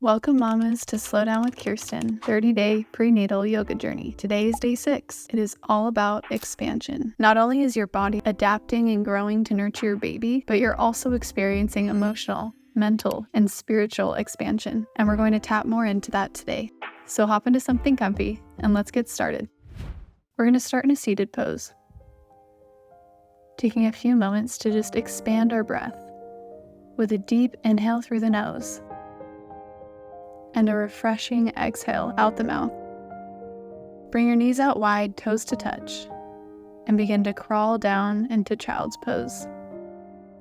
Welcome, mamas, to Slow Down with Kirsten, 30-day prenatal yoga journey. Today is day 6. It is all about expansion. Not only is your body adapting and growing to nurture your baby, but you're also experiencing emotional, mental, and spiritual expansion. And we're going to tap more into that today. So hop into something comfy and let's get started. We're going to start in a seated pose, taking a few moments to just expand our breath with a deep inhale through the nose and a refreshing exhale out the mouth. Bring your knees out wide, toes to touch, and begin to crawl down into child's pose.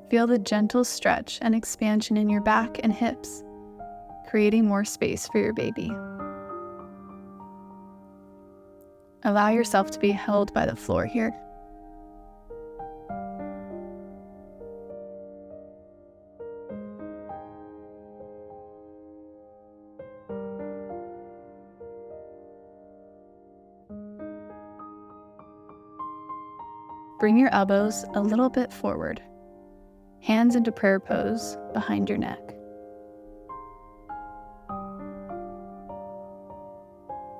Feel the gentle stretch and expansion in your back and hips, creating more space for your baby. Allow yourself to be held by the floor here. Bring your elbows a little bit forward, hands into prayer pose behind your neck.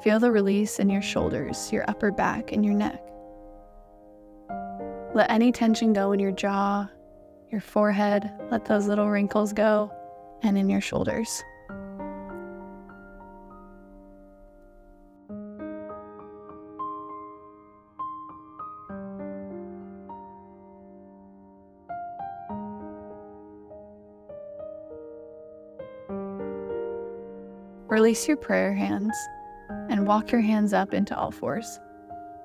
Feel the release in your shoulders, your upper back, and your neck. Let any tension go in your jaw, your forehead, let those little wrinkles go, and in your shoulders. Release your prayer hands and walk your hands up into all fours.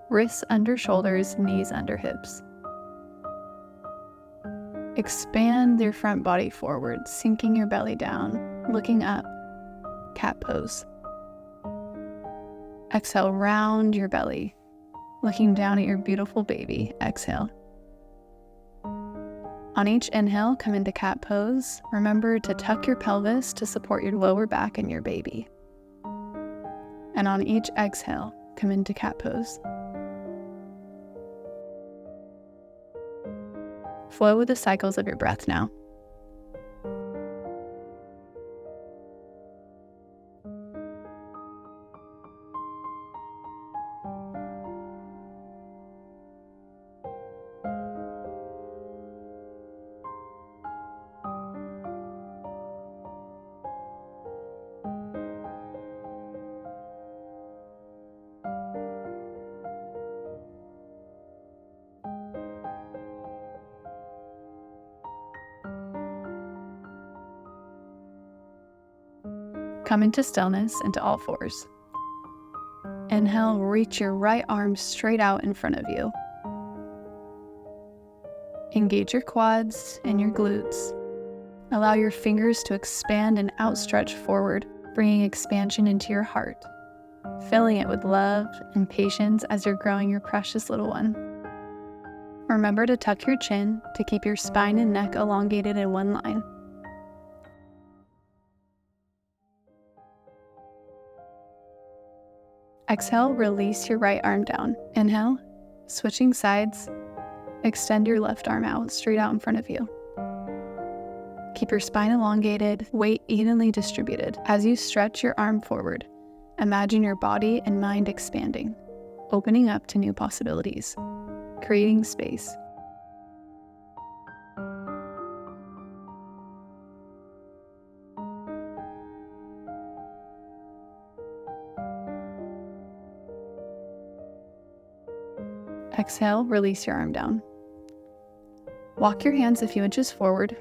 Wrists under shoulders, knees under hips. Expand your front body forward, sinking your belly down, looking up, cat pose. Exhale, round your belly, looking down at your beautiful baby. Exhale. On each inhale, come into cat pose. Remember to tuck your pelvis to support your lower back and your baby. And on each exhale, come into cat pose. Flow with the cycles of your breath now. Come into stillness into all fours. Inhale, reach your right arm straight out in front of you. Engage your quads and your glutes. Allow your fingers to expand and outstretch forward, bringing expansion into your heart, filling it with love and patience as you're growing your precious little one. Remember to tuck your chin to keep your spine and neck elongated in one line. Exhale, release your right arm down. Inhale, switching sides, extend your left arm out, straight out in front of you. Keep your spine elongated, weight evenly distributed. As you stretch your arm forward, imagine your body and mind expanding, opening up to new possibilities, creating space. Exhale, release your arm down. Walk your hands a few inches forward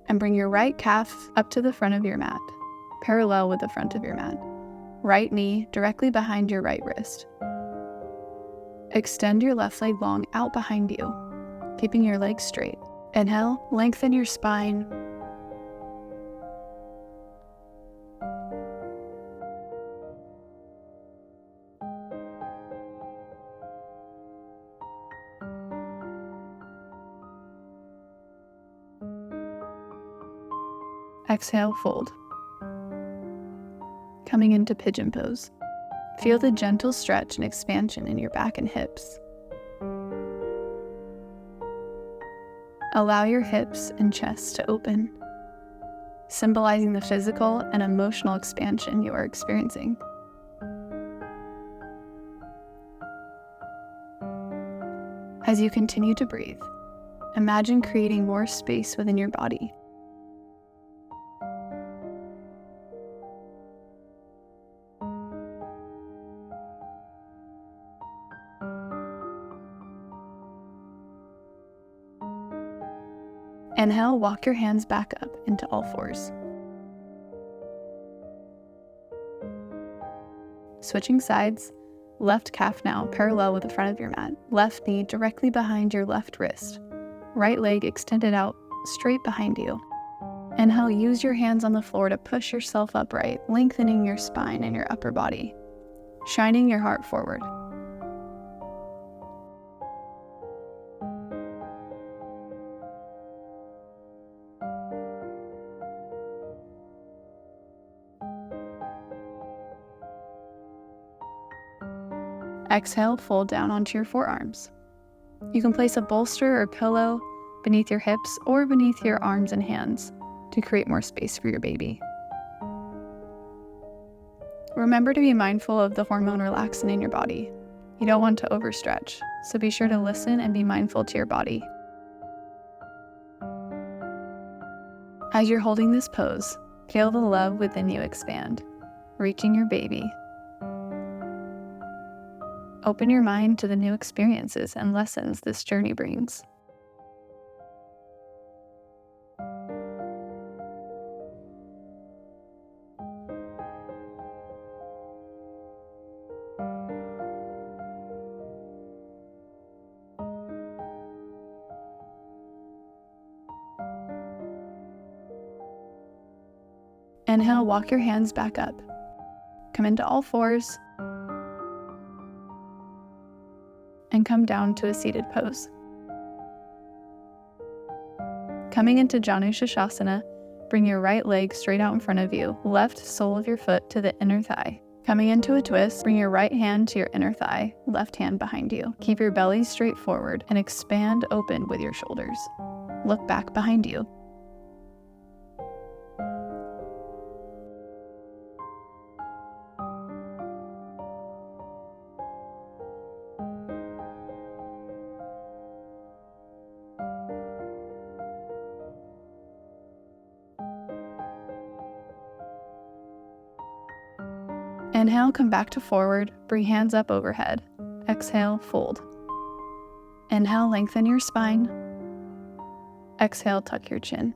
and bring your right calf up to the front of your mat, parallel with the front of your mat. Right knee directly behind your right wrist. Extend your left leg long out behind you, keeping your legs straight. Inhale, lengthen your spine. Exhale, fold. Coming into pigeon pose. Feel the gentle stretch and expansion in your back and hips. Allow your hips and chest to open. symbolizing the physical and emotional expansion you are experiencing. As you continue to breathe, imagine creating more space within your body. Inhale, walk your hands back up into all fours. Switching sides, left calf now parallel with the front of your mat, left knee directly behind your left wrist, right leg extended out straight behind you. Inhale, use your hands on the floor to push yourself upright, lengthening your spine and your upper body, shining your heart forward. Exhale, fold down onto your forearms. You can place a bolster or pillow beneath your hips or beneath your arms and hands to create more space for your baby. Remember to be mindful of the hormone relaxant in your body. You don't want to overstretch, so be sure to listen and be mindful to your body. As you're holding this pose, feel the love within you expand, reaching your baby. Open your mind to the new experiences and lessons this journey brings. Inhale, walk your hands back up. Come into all fours and come down to a seated pose. Coming into Janu Shashasana, bring your right leg straight out in front of you, left sole of your foot to the inner thigh. Coming into a twist, bring your right hand to your inner thigh, left hand behind you. Keep your belly straight forward and expand open with your shoulders. Look back behind you. Inhale, come back to forward, bring hands up overhead. Exhale, fold. Inhale, lengthen your spine. Exhale, tuck your chin.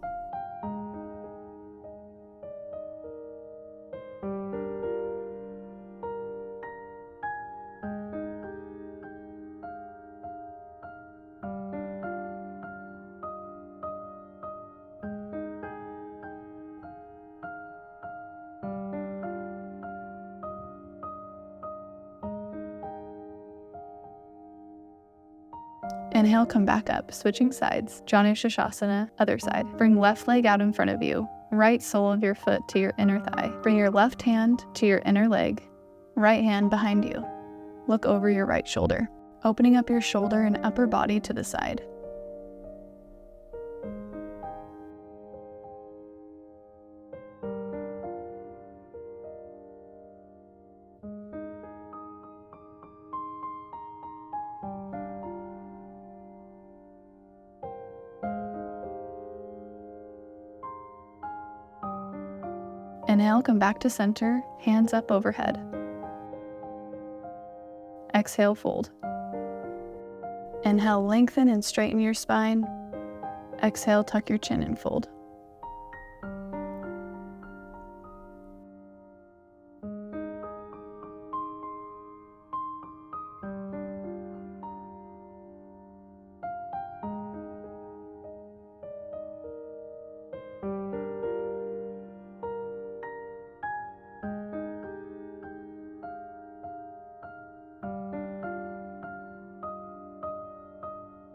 Inhale, come back up, switching sides. Janu Shashasana, other side. Bring left leg out in front of you, right sole of your foot to your inner thigh. Bring your left hand to your inner leg, right hand behind you. Look over your right shoulder, opening up your shoulder and upper body to the side. Inhale, come back to center, hands up overhead. Exhale, fold. Inhale, lengthen and straighten your spine. Exhale, tuck your chin and fold.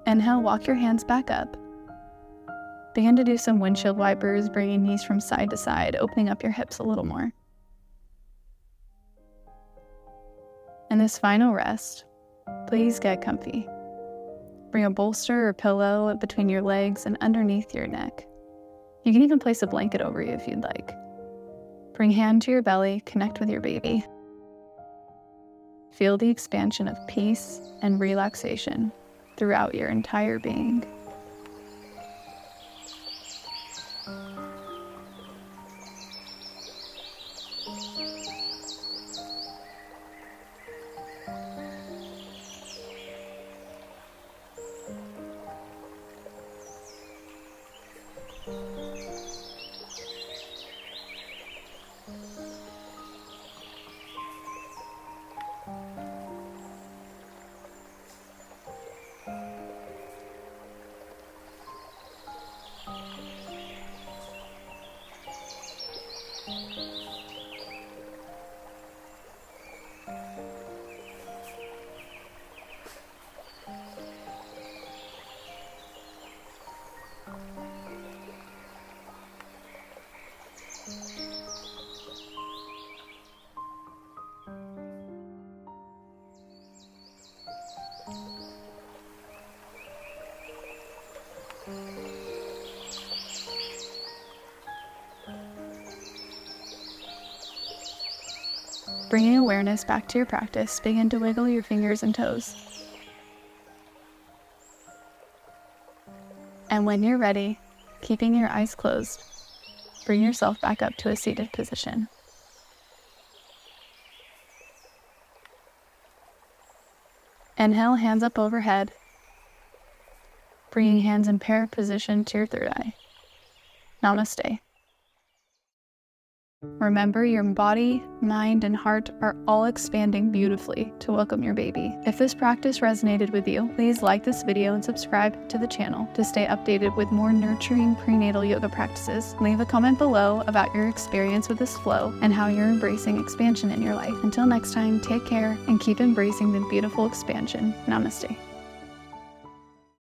Inhale, walk your hands back up. Begin to do some windshield wipers, bringing knees from side to side, opening up your hips a little more. In this final rest, please get comfy. Bring a bolster or pillow between your legs and underneath your neck. You can even place a blanket over you if you'd like. Bring hand to your belly, connect with your baby. Feel the expansion of peace and relaxation throughout your entire being. Bringing awareness back to your practice, begin to wiggle your fingers and toes. And when you're ready, keeping your eyes closed, bring yourself back up to a seated position. Inhale, hands up overhead, bringing hands in prayer position to your third eye. Namaste. Remember, your body, mind, and heart are all expanding beautifully to welcome your baby. If this practice resonated with you, please like this video and subscribe to the channel to stay updated with more nurturing prenatal yoga practices. Leave a comment below about your experience with this flow and how you're embracing expansion in your life. Until next time, take care and keep embracing the beautiful expansion. Namaste.